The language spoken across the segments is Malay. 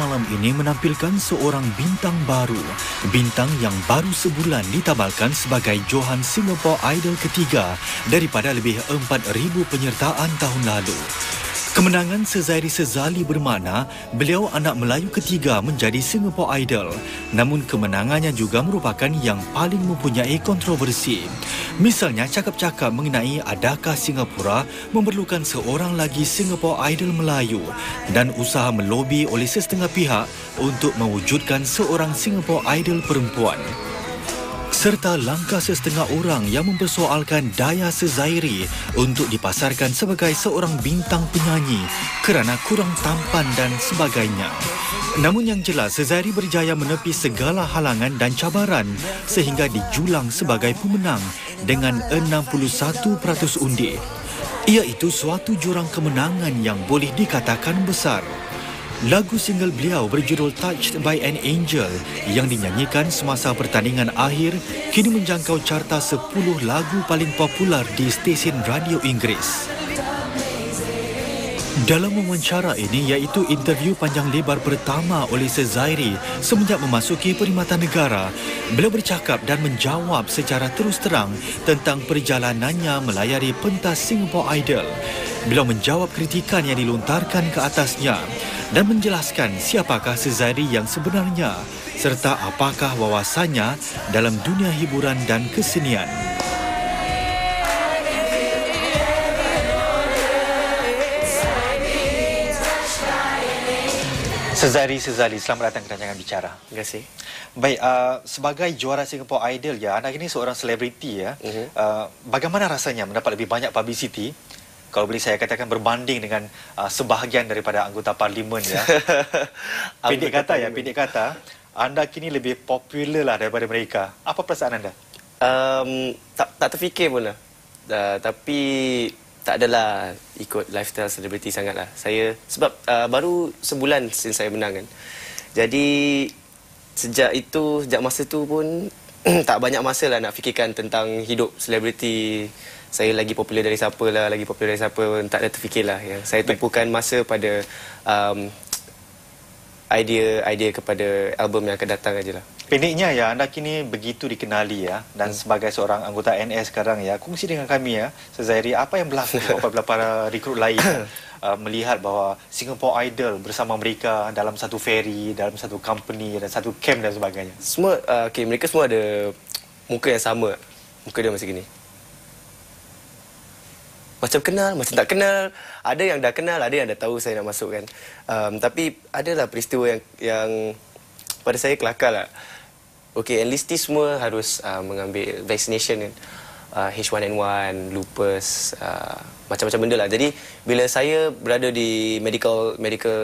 malam ini menampilkan seorang bintang baru. Bintang yang baru sebulan ditabalkan sebagai Johan Singapore Idol ketiga daripada lebih 4,000 penyertaan tahun lalu. Kemenangan Sezairi Sezali bermakna beliau anak Melayu ketiga menjadi Singapore Idol. Namun kemenangannya juga merupakan yang paling mempunyai kontroversi. Misalnya cakap-cakap mengenai adakah Singapura memerlukan seorang lagi Singapore Idol Melayu dan usaha melobi oleh setengah pihak untuk mewujudkan seorang Singapore Idol perempuan. Serta langkah setengah orang yang mempersoalkan daya Sezairi untuk dipasarkan sebagai seorang bintang penyanyi kerana kurang tampan dan sebagainya. Namun yang jelas, Sezairi berjaya menepis segala halangan dan cabaran sehingga dijulang sebagai pemenang dengan 61% undi. Iaitu suatu jurang kemenangan yang boleh dikatakan besar. Lagu single beliau berjudul Touched by an Angel yang dinyanyikan semasa pertandingan akhir kini menjangkau carta 10 lagu paling popular di stesen radio Inggeris. Dalam wawancara ini iaitu interview panjang lebar pertama oleh Sezairi semenjak memasuki Perkhidmatan Negara, beliau bercakap dan menjawab secara terus terang tentang perjalanannya melayari pentas Singapore Idol. Beliau menjawab kritikan yang dilontarkan ke atasnya dan menjelaskan siapakah Sezairi yang sebenarnya serta apakah wawasannya dalam dunia hiburan dan kesenian. Sezairi Sezali, selamat datang ke Rancangan Bicara. Terima kasih. Baik, sebagai juara Singapore Idol ya, anda ini seorang selebriti ya. Bagaimana rasanya mendapat lebih banyak publicity? Kalau boleh saya katakan berbanding dengan sebahagian daripada anggota parlimen ya. Pendek kata, anda kini lebih popular lah daripada mereka. Apa perasaan anda? Tak terfikir pun lah. Tapi tak adalah ikut lifestyle selebriti sangat lah. Saya sebab baru sebulan since saya menang kan. Jadi sejak masa tu pun tak banyak masa lah nak fikirkan tentang hidup selebriti. Saya lagi popular dari siapa lah, lagi popular dari siapa, tak ada terfikirlah. Ya. Saya tumpukan masa pada idea kepada album yang akan datang ajalah. Pendeknya ya, anda kini begitu dikenali ya, dan sebagai seorang anggota NS sekarang ya, kongsi dengan kami ya, Sezairi, apa yang berlaku apabila para rekrut lain melihat bahawa Singapore Idol bersama mereka dalam satu ferry, dalam satu company dan satu camp dan sebagainya. Semua, mereka semua ada muka yang sama. Muka dia macam gini. Macam kenal, macam tak kenal. Ada yang dah kenal, ada yang dah tahu saya nak masuk kan. Tapi adalah peristiwa yang pada saya kelakar lah. Okey, enlistee semua harus mengambil vaccination kan. H1N1, lupus, macam-macam benda lah. Jadi bila saya berada di medical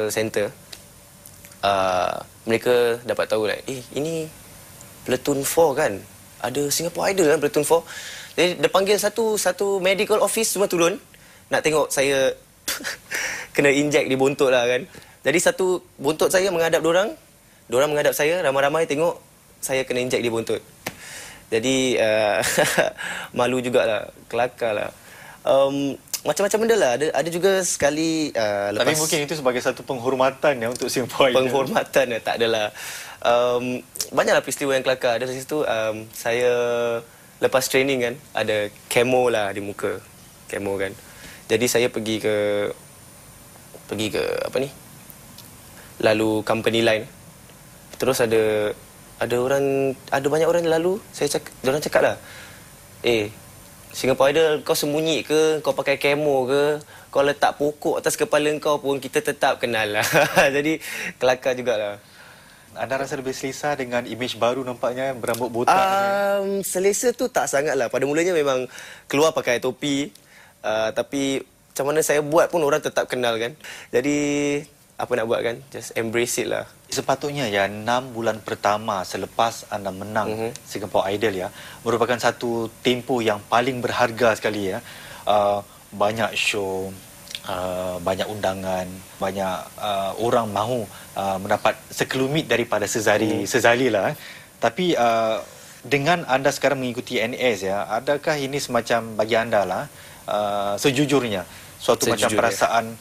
center, mereka dapat tahu lah, ini Platoon 4 kan. Ada Singapore Idol kan Platoon 4. Jadi dia panggil satu medical office semua turun nak tengok saya kena inject di bontot lah kan. Jadi satu bontot saya menghadap diorang menghadap saya, ramai-ramai tengok saya kena inject di bontot. Jadi malu jugalah, kelakar lah. Macam-macam benda lah. Ada juga sekali lepas. Tapi mungkin itu sebagai satu penghormatan ya untuk Singapore Idol. Penghormatan ya, tak adalah. Banyaklah peristiwa yang kelakar. Dari situ saya lepas training kan, ada kemo lah di muka. Kemo kan. Jadi saya pergi ke apa ni? Lalu company line. Terus ada banyak orang lalu, diorang cakap lah, Singapore Idol, kau sembunyi ke, kau pakai kemo ke, kau letak pokok atas kepala kau pun kita tetap kenal lah. Jadi kelakar jugalah. Anda rasa lebih selesa dengan imej baru nampaknya berambut botak? Selesa tu tak sangat lah. Pada mulanya memang keluar pakai topi. Tapi macam mana saya buat pun orang tetap kenal kan. Jadi apa nak buat kan? Just embrace it lah. Sepatutnya ya 6 bulan pertama selepas anda menang Singapore Idol ya, merupakan satu tempoh yang paling berharga sekali ya. Banyak show, banyak undangan, banyak orang mahu mendapat sekelumit daripada Sezali lah. Tapi dengan anda sekarang mengikuti NS ya, adakah ini semacam bagi anda lah sejujurnya suatu macam perasaan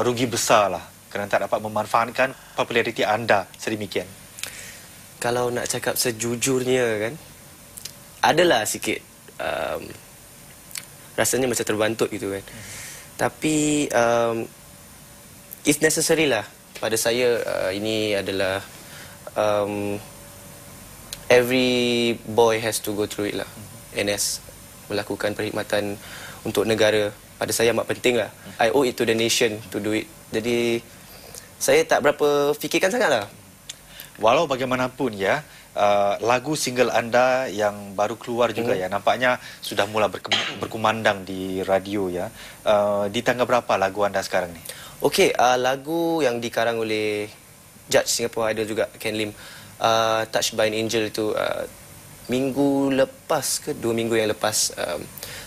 rugi besar lah kerana tak dapat memanfaatkan populariti anda sedemikian? Kalau nak cakap sejujurnya kan, adalah sikit rasanya macam terbantut gitu kan. Tapi it's necessary lah pada saya. Ini adalah every boy has to go through it lah. NS, melakukan perkhidmatan untuk negara, pada saya amat penting lah. I owe it to the nation to do it. Jadi saya tak berapa fikirkan sangat lah. Walau bagaimanapun ya, lagu single anda yang baru keluar juga ya, nampaknya sudah mula berkumandang di radio ya. Di tangga berapa lagu anda sekarang ni? Okey, lagu yang dikarang oleh Judge Singapore Idol juga, Ken Lim, Touched by an Angel itu minggu lepas ke 2 minggu yang lepas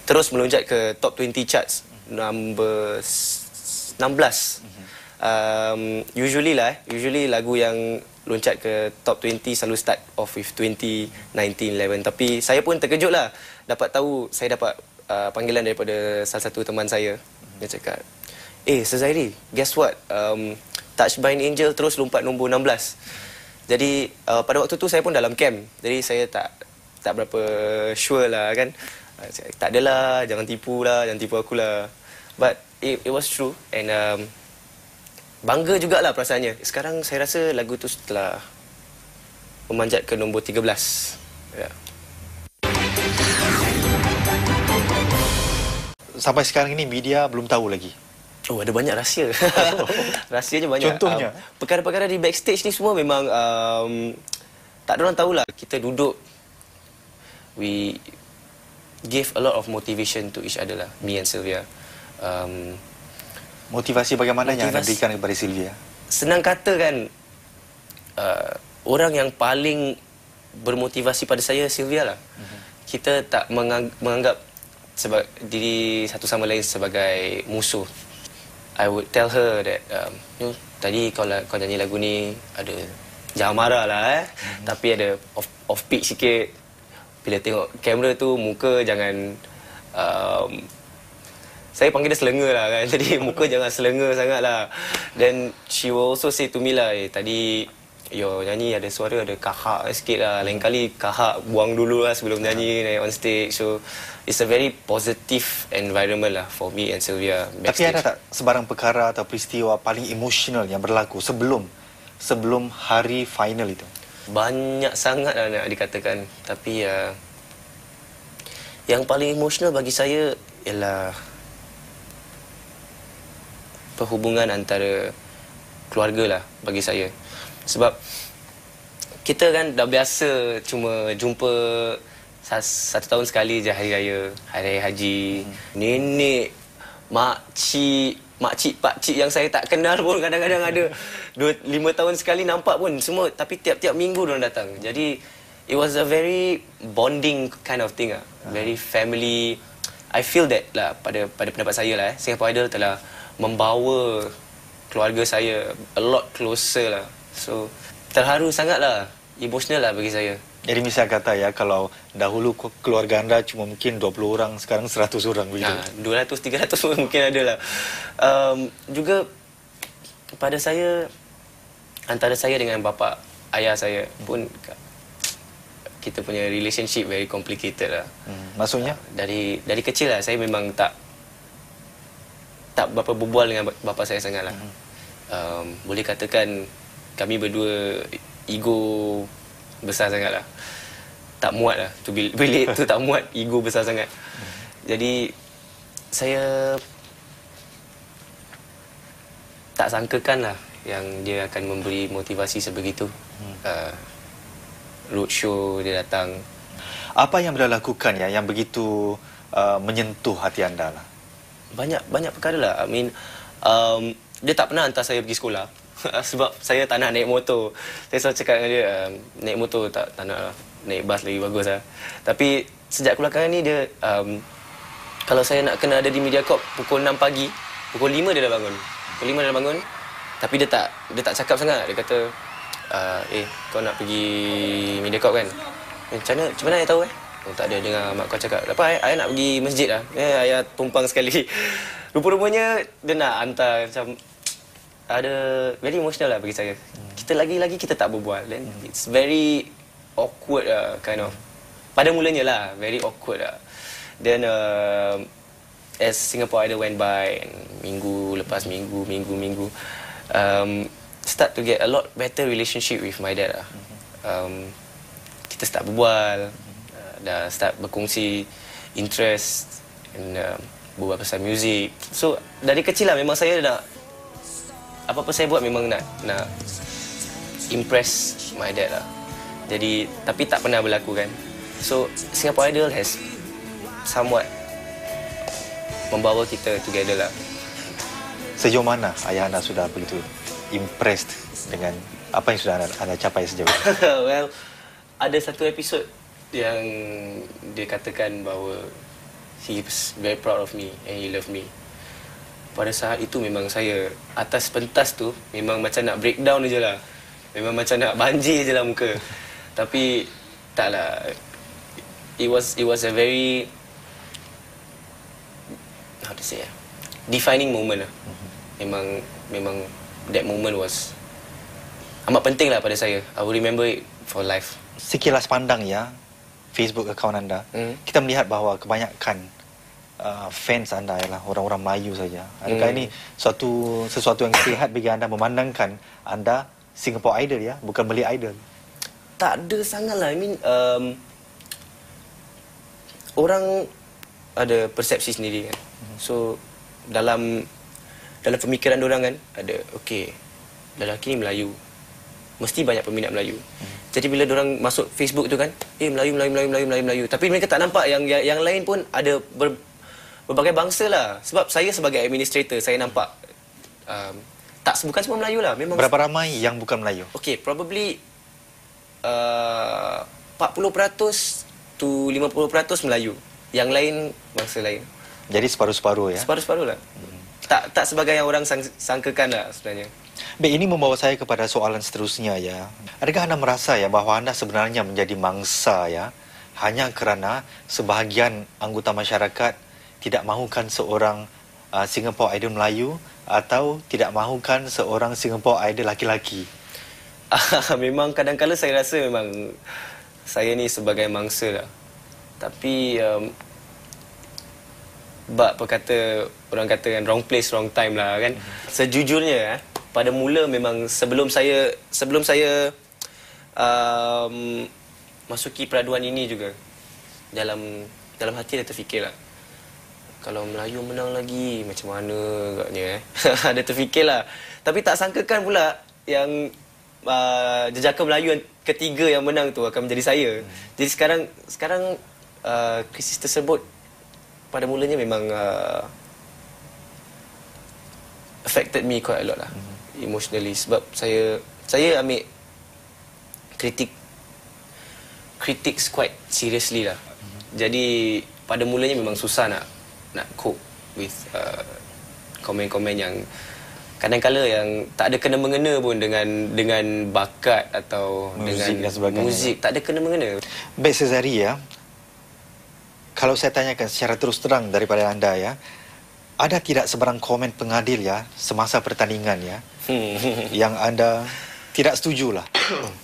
terus melonjak ke top 20 charts, number 16. Usually lagu yang loncat ke top 20 selalu start off with 2019-11. Tapi saya pun terkejut lah dapat tahu, saya dapat panggilan daripada salah satu teman saya. Dia cakap, Sezairi, guess what? Touched by an Angel terus lompat nombor 16. Jadi pada waktu tu saya pun dalam camp. Jadi saya tak berapa sure lah kan. Tak adalah, jangan tipu aku lah. But it was true, and bangga jugalah perasaannya. Sekarang saya rasa lagu tu telah memanjat ke nombor 13. Ya. Sampai sekarang ini media belum tahu lagi. Oh, ada banyak rahsia. Rahsianya banyak. Contohnya? Perkara-perkara di backstage ni semua memang tak ada orang tahulah. Kita duduk, we give a lot of motivation to each other lah, me and Sylvia. Motivasi bagaimana yang anda berikan kepada Sylvia? Senang kata kan, orang yang paling bermotivasi pada saya Sylvia lah. Kita tak menganggap diri satu sama lain sebagai musuh. I would tell her that tadi kau nyanyi lagu ni ada, jangan marah lah tapi ada off peak sikit. Bila tengok kamera tu, muka jangan saya panggil dia selenga lah kan. Jadi muka jangan selenga sangat lah. Then she will also say to me lah, tadi yo nyanyi ada suara ada kahak sikit lah. Lain kali kahak buang dulu lah sebelum nyanyi, naik on stage. So it's a very positive environment lah for me and Sylvia backstage. Tapi ada tak sebarang perkara atau peristiwa paling emosional yang berlaku sebelum hari final itu? Banyak sangat lah nak dikatakan. Tapi yang paling emosional bagi saya ialah perhubungan antara keluarga lah bagi saya. Sebab kita kan dah biasa cuma jumpa 1 tahun sekali je hari raya haji. Nenek, makcik, pakcik yang saya tak kenal pun kadang-kadang ada 5 tahun sekali nampak pun semua. Tapi tiap-tiap minggu diorang datang. Jadi it was a very bonding kind of thing lah. Very family. I feel that lah, pada pendapat saya lah, Singapore Idol telah membawa keluarga saya a lot closer lah. So terharu sangat lah, emotional lah bagi saya. Jadi misal kata ya, kalau dahulu keluarga anda cuma mungkin 20 orang, sekarang 100 orang begitu. 200, 300 pun mungkin ada lah. Juga pada saya, antara saya dengan bapa ayah saya pun, kita punya relationship very complicated lah. Maksudnya? Dari kecil lah, saya memang tak berapa berbual dengan bapa saya sangat lah. Boleh katakan kami berdua ego besar sangat lah. Tak muat lah. Bilik tu tak muat, ego besar sangat. Jadi saya tak sangkakan lah yang dia akan memberi motivasi sebegitu. Roadshow dia datang. Apa yang beliau lakukan ya yang begitu menyentuh hati anda lah? Banyak perkara lah. I mean, dia tak pernah hantar saya pergi sekolah. Sebab saya tak nak naik motor. Saya selalu cakap dengan dia, naik motor tak nak lah. Naik bas lagi bagus lah. Tapi sejak kebelakangan ni dia, kalau saya nak kena ada di Mediacorp pukul 6 pagi, pukul 5 dia dah bangun. Pukul 5 dia dah bangun. Tapi dia tak cakap sangat. Dia kata, kau nak pergi Mediacorp kan? Macam mana ayah tahu Oh, tak ada, dengar mak kau cakap. Apa, ayah nak pergi masjid lah. Ayah tumpang sekali. Rupa-rupanya dia nak hantar macam ada very emotional lah bagi saya. Kita lagi-lagi kita tak berbual, then it's very awkward lah, kind of. Pada mulanya lah, very awkward lah. Then as Singapore Idol went by, and minggu lepas minggu, start to get a lot better relationship with my dad lah. Kita start berbual, dah start berkongsi interest, and berbual pasal muzik. So dari kecil lah memang saya dah, apa-apa saya buat memang nak impress my dad lah. Jadi tapi tak pernah berlaku kan. So Singapore Idol has somewhat membawa kita together lah. Sejauh mana ayah anda sudah begitu impressed dengan apa yang sudah anda capai sejauh ini? Well, ada satu episod yang dia katakan bahawa he was very proud of me and he loved me. Pada saat itu memang saya atas pentas tu memang macam nak breakdown je lah. Memang macam nak banjir je lah muka. Tapi taklah. It was a very, how to say, defining moment lah. Memang that moment was amat penting lah pada saya. I will remember it for life. Sekilas pandang ya, Facebook akaun anda, kita melihat bahawa kebanyakan fans anda ialah orang-orang Melayu saja. Adakah ini sesuatu yang sihat bagi anda memandangkan anda Singapore Idol ya, bukan Malay Idol? Tak ada sangat lah. I mean, orang ada persepsi sendiri kan. So dalam pemikiran orang kan ada, okey, lelaki ni Melayu, mesti banyak peminat Melayu. Jadi bila orang masuk Facebook tu kan, Melayu. Tapi mereka tak nampak yang lain pun ada berbagai bangsa lah. Sebab saya sebagai administrator, saya nampak bukan semua Melayu lah. Memang berapa ramai yang bukan Melayu? Okay, probably 40% to 50% Melayu. Yang lain bangsa lain. Jadi separuh-separuh ya? Separuh-separuh lah. Tak sebagai yang orang sangkakan lah sebenarnya. Baik, ini membawa saya kepada soalan seterusnya ya. Adakah anda merasa ya bahawa anda sebenarnya menjadi mangsa ya hanya kerana sebahagian anggota masyarakat tidak mahukan seorang Singapore Idol Melayu atau tidak mahukan seorang Singapore Idol laki-laki? Memang kadang-kadang saya rasa memang saya ni sebagai mangsa lah. Tapi orang kata kan wrong place wrong time lah kan. Sejujurnya pada mula memang sebelum saya masuki peraduan ini juga, dalam hati dah terfikirlah, kalau Melayu menang lagi macam mana agaknya ada terfikirlah. Tapi tak sangkakan pula yang jejaka Melayu yang ketiga yang menang tu akan menjadi saya. Jadi sekarang krisis tersebut pada mulanya memang affected me quite a lot lah, emotionally. Sebab saya ambil critics quite seriously lah. Jadi pada mulanya memang susah nak cope with komen-komen yang kadang-kala yang tak ada kena-mengena pun dengan bakat atau musik dengan dan sebagainya. Musik tak ada kena-mengena. Baik Sezari ya, kalau saya tanyakan secara terus terang daripada anda ya, ada tidak sebarang komen pengadil ya semasa pertandingan ya yang anda tidak setuju lah,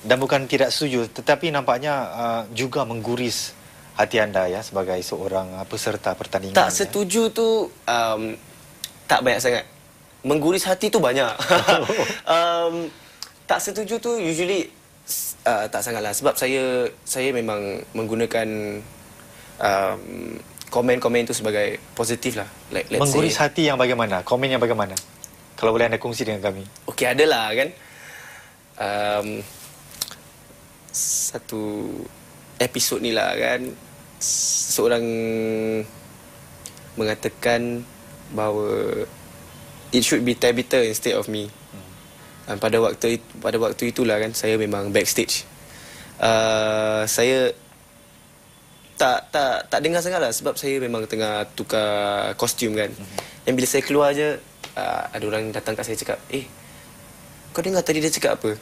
dan bukan tidak setuju tetapi nampaknya juga mengguris hati anda ya sebagai seorang peserta pertandingan? Tak setuju tu tak banyak sangat. Mengguris hati tu banyak. Tak setuju tu usually tak sangatlah, sebab saya memang menggunakan komen-komen itu sebagai positif lah. Like, mengguris hati yang bagaimana? Komen yang bagaimana? Kalau boleh anda kongsi dengan kami. Okey, adalah kan. Satu episod ni lah kan, seorang mengatakan bahawa it should be Tabitha instead of me. Pada waktu itulah kan, saya memang backstage. Saya tak dengar sangat lah, sebab saya memang tengah tukar kostum kan. Dan bila saya keluar je, ada orang datang kat saya cakap, kau dengar tadi dia cakap apa?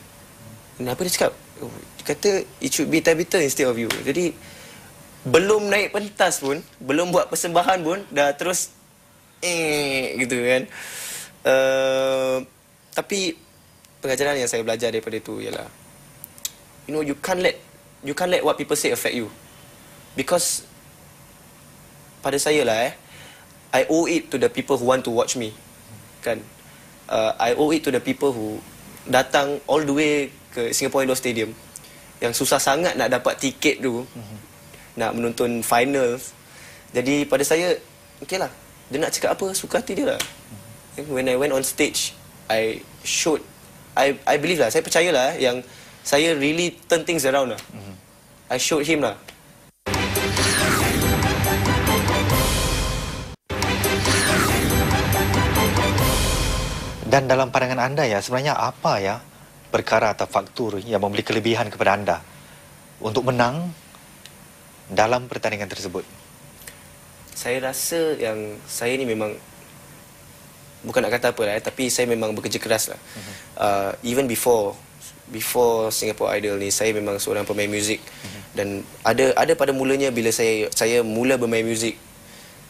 Kenapa dia cakap? Oh, dia kata it should be Tabitha instead of you. Jadi belum naik pentas pun, belum buat persembahan pun dah terus gitu kan. Tapi pengajaran yang saya belajar daripada itu ialah, you can't let what people say affect you. Because pada saya lah I owe it to the people who want to watch me. Kan? I owe it to the people who datang all the way ke Singapore Indoor Stadium, yang susah sangat nak dapat tiket tu, nak menonton final. Jadi pada saya, okay lah, dia nak cakap apa, suka hati dia lah. When I went on stage, I believe lah, saya percaya lah yang saya really turn things around lah. I showed him lah. Dan dalam pandangan anda ya, sebenarnya apa ya perkara atau faktor yang memberi kelebihan kepada anda untuk menang dalam pertandingan tersebut? Saya rasa yang saya ni memang, bukan nak kata apa lah, tapi saya memang bekerja keras lah. Even before Singapore Idol ni, saya memang seorang pemain muzik. Dan ada pada mulanya bila saya mula bermain muzik,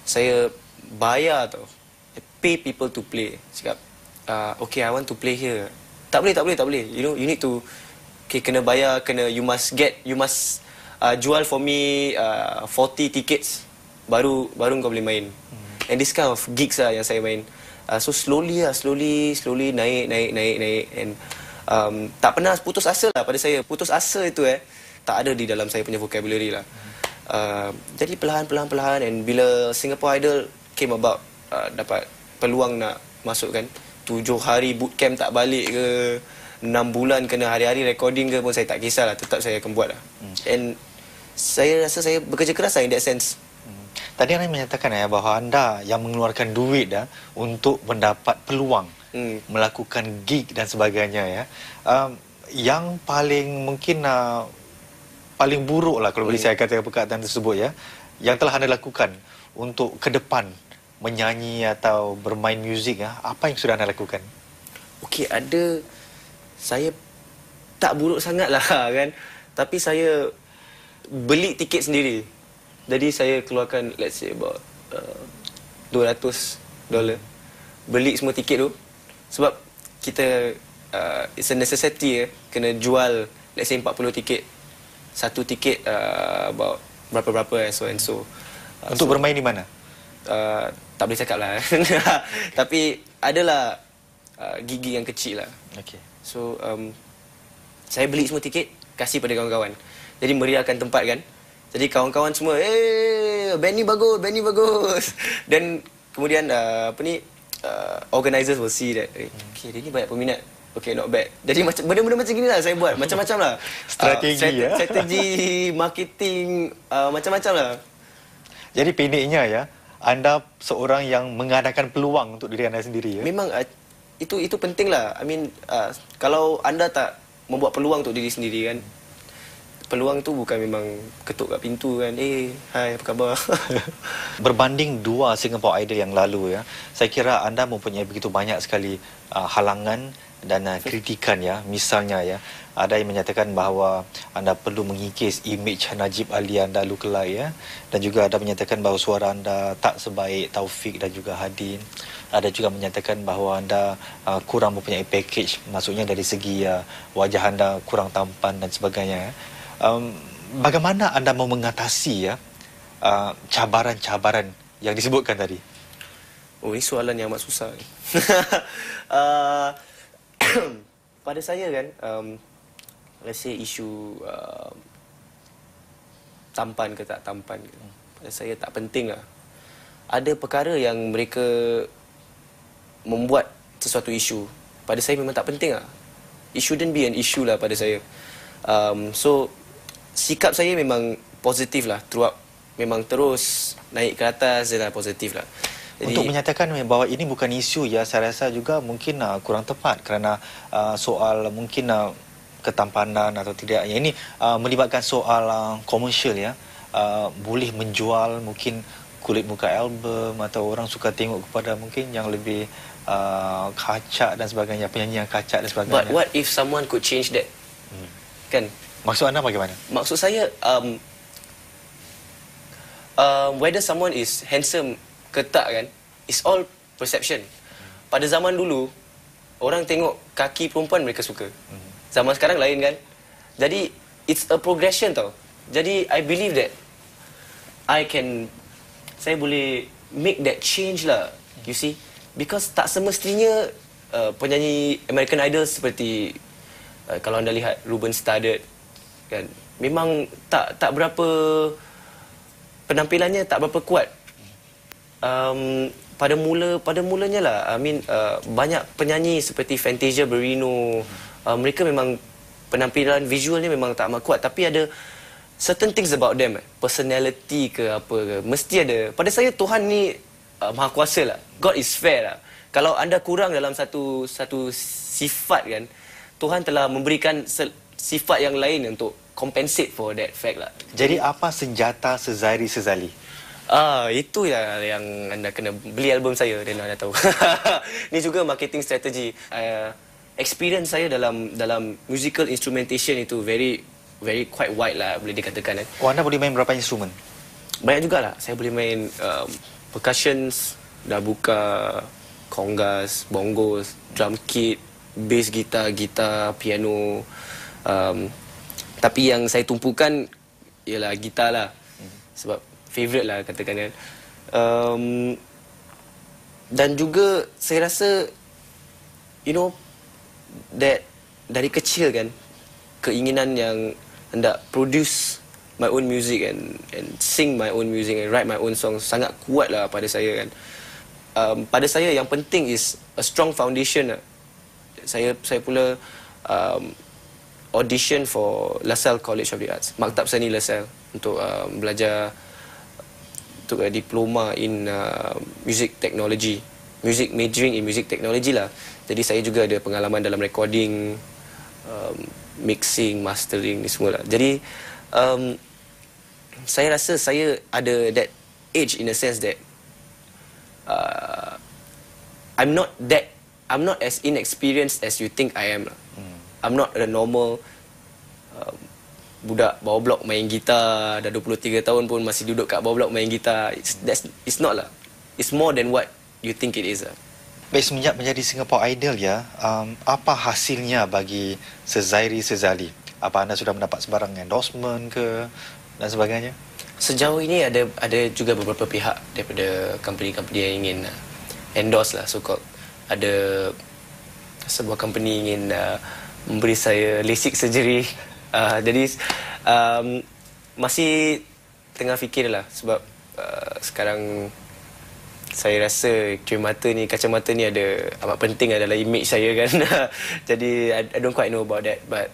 saya bayar tau. I pay people to play. Cakap, okay, I want to play here. Tak boleh. You need to, okay, kena bayar, you must jual for me 40 tickets, baru kau boleh main. And this kind of gigs lah yang saya main. So slowly naik. And tak pernah putus asa lah pada saya. Putus asa itu tak ada di dalam saya punya vocabulary lah. Jadi perlahan-lahan, and bila Singapore Idol came about, dapat peluang nak masuk kan, 7 hari bootcamp tak balik ke, 6 bulan kena hari-hari recording ke pun, saya tak kisahlah, tetap saya akan buat lah. And saya rasa saya bekerja keras lah in that sense. Tadi anda menyatakan bahawa anda yang mengeluarkan duit untuk mendapat peluang melakukan gig dan sebagainya ya. Yang paling mungkin paling buruk lah kalau boleh saya katakan perkataan tersebut ya, yang telah anda lakukan untuk ke depan menyanyi atau bermain muzik apa yang sudah anda lakukan? Okey, saya tak buruk sangat lah kan, tapi saya beli tiket sendiri. Jadi saya keluarkan, let's say about $200, beli semua tiket tu. Sebab kita it's a necessity kena jual, let's say 40 tiket. Satu tiket about berapa so and so. Untuk bermain di mana? Tak boleh cakap lah. Tapi adalah gigi yang kecil lah. Okay. So saya beli semua tiket, kasih pada kawan-kawan. Jadi meriahkan tempat kan. Jadi kawan-kawan semua, band ni bagus. Dan kemudian organisers will see that, okay, dia ni banyak peminat. Okay, not bad. Jadi benda-benda macam gini lah saya buat. Macam-macam lah. Strategi marketing, macam-macam lah. Jadi pendeknya ya, anda seorang yang mengadakan peluang untuk diri anda sendiri ya? Memang itu penting lah. I mean, kalau anda tak membuat peluang untuk diri sendiri kan, peluang tu bukan memang ketuk kat pintu kan, hai apa khabar. Berbanding 2 Singapore Idol yang lalu ya, saya kira anda mempunyai begitu banyak sekali halangan dan kritikan ya. Misalnya ya, ada yang menyatakan bahawa anda perlu mengikis imej Najib Ali anda lookalike ya, dan juga ada menyatakan bahawa suara anda tak sebaik Taufik dan juga Hadin. Ada juga menyatakan bahawa anda kurang mempunyai package, maksudnya dari segi wajah anda kurang tampan dan sebagainya. Bagaimana anda mau mengatasi ya cabaran-cabaran yang disebutkan tadi? Oh, ini soalan yang amat susah. Pada saya kan, let's say isu tampan ke tak tampan ke, pada saya tak penting lah. Ada perkara yang mereka membuat sesuatu isu, pada saya memang tak penting lah. It shouldn't be an issue lah pada saya. So sikap saya memang positif lah throughout. Memang terus naik ke atas je lah, positif lah. Jadi, untuk menyatakan bahawa ini bukan isu ya, saya rasa juga mungkin kurang tepat, kerana soal mungkin ketampanan atau tidak. Yang ini melibatkan soal komersial ya. Boleh menjual mungkin kulit muka album, atau orang suka tengok kepada mungkin yang lebih kacak dan sebagainya, penyanyi yang kacak dan sebagainya. But what if someone could change that? Kan? Maksud anda bagaimana? Maksud saya whether someone is handsome ke tak kan, it's all perception. Pada zaman dulu, Orang tengok kaki perempuan mereka suka. Zaman sekarang lain kan. Jadi it's a progression tau. Jadi I believe that saya boleh make that change lah. You see, because tak semestinya penyanyi American Idol seperti kalau anda lihat Ruben Studdard kan, memang tak berapa penampilannya tak berapa kuat. Pada mulanya lah, banyak penyanyi seperti Fantasia Barrino, mereka memang penampilan visualnya memang tak amat kuat, tapi ada certain things about them, personality ke apa ke, mesti ada. Pada saya Tuhan ni maha kuasa lah. God is fair lah. Kalau anda kurang dalam satu sifat kan, Tuhan telah memberikan sifat yang lain untuk compensate for that fact lah. Jadi apa senjata Sezairi Sezali? Itu yang anda kena beli album saya dan anda tahu. Ni juga marketing strategi. Experience saya dalam musical instrumentation itu very quite wide lah, boleh dikatakan. Anda boleh main berapa instrumen? Banyak jugalah. Saya boleh main percussions, darbuka, congas, bongos, drum kit, bass gitar, piano. Tapi yang saya tumpukan ialah gitar lah. Sebab favourite lah katakan kan. Dan juga saya rasa, that dari kecil kan, keinginan yang hendak produce my own music and sing my own music and write my own songs sangat kuat lah pada saya kan. Pada saya yang penting is a strong foundation lah. Saya pula audition for LaSalle College of the Arts, Maktab Seni LaSalle, untuk belajar untuk diploma in music technology, majoring in music technology lah. Jadi saya juga ada pengalaman dalam recording, mixing, mastering ni semua lah. Jadi saya rasa saya ada that age in a sense that I'm not as inexperienced as you think I am lah. I'm not a normal budak bawah blok main gitar dah 23 tahun pun masih duduk kat bawah blok main gitar. It's not lah. It's more than what you think it is lah. Baik, semenjak menjadi Singapore Idol ya, apa hasilnya bagi Sezairi Sezali? Apa anda sudah mendapat sebarang endorsement ke dan sebagainya? Sejauh ini ada juga beberapa pihak daripada company-company yang ingin endorse lah, so-called. Ada sebuah company ingin memberi saya LASIK surgery. Jadi masih tengah fikir lah, sebab sekarang saya rasa kacamata ni ada amat penting adalah image saya kan. Jadi I don't quite know about that, but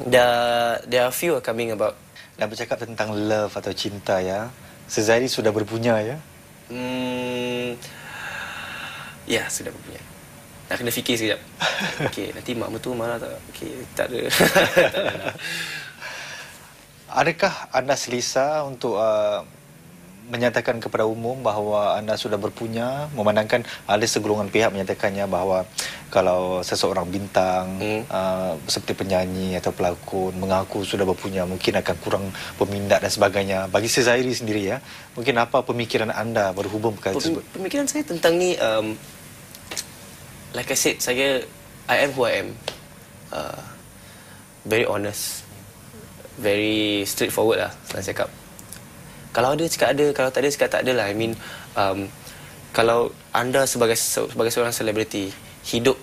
there are few coming about. Dan bercakap tentang love atau cinta ya, Sezairi sudah berpunya ya? Ya, sudah berpunya. Nak kena fikir sekejap. Okey, nanti mak mertua marah tak? Okey, tak ada. Tak ada lah. Adakah anda selesa untuk menyatakan kepada umum bahawa anda sudah berpunya, memandangkan ada segolongan pihak menyatakannya bahawa kalau seseorang bintang seperti penyanyi atau pelakon mengaku sudah berpunya, mungkin akan kurang peminat dan sebagainya. Bagi Sezairi sendiri ya, mungkin apa pemikiran anda berhubung perkara tersebut? Pemikiran saya tentang ni, like I said, I am who I am. Very honest, very straightforward lah saya cakap. Kalau ada cakap ada, kalau tak ada cakap tak ada lah. I mean, kalau anda sebagai seorang selebriti hidup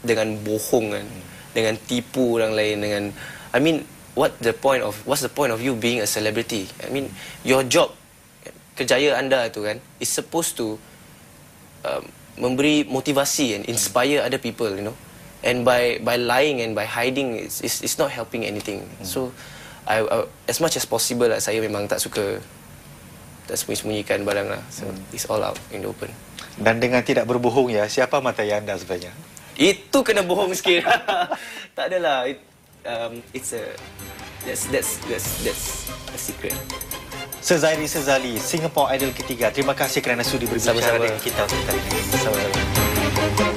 dengan bohong kan, dengan tipu orang lain, dengan, I mean, what's the point of you being a celebrity? I mean, your job, kerjaya anda tu kan, is supposed to memberi motivasi and inspire other people, you know. And by lying and by hiding, it's not helping anything. So I as much as possible lah, saya memang tak suka sembunyi-sembunyikan barang lah. So it's all out in the open. Dan dengan tidak berbohong ya, siapa matai anda sebenarnya? Itu kena bohong sikit. Tak adalah. That's a secret. Sezairi Sezali, Singapore Idol ketiga. Terima kasih kerana sudi berbicara dengan kita. Sama-sama.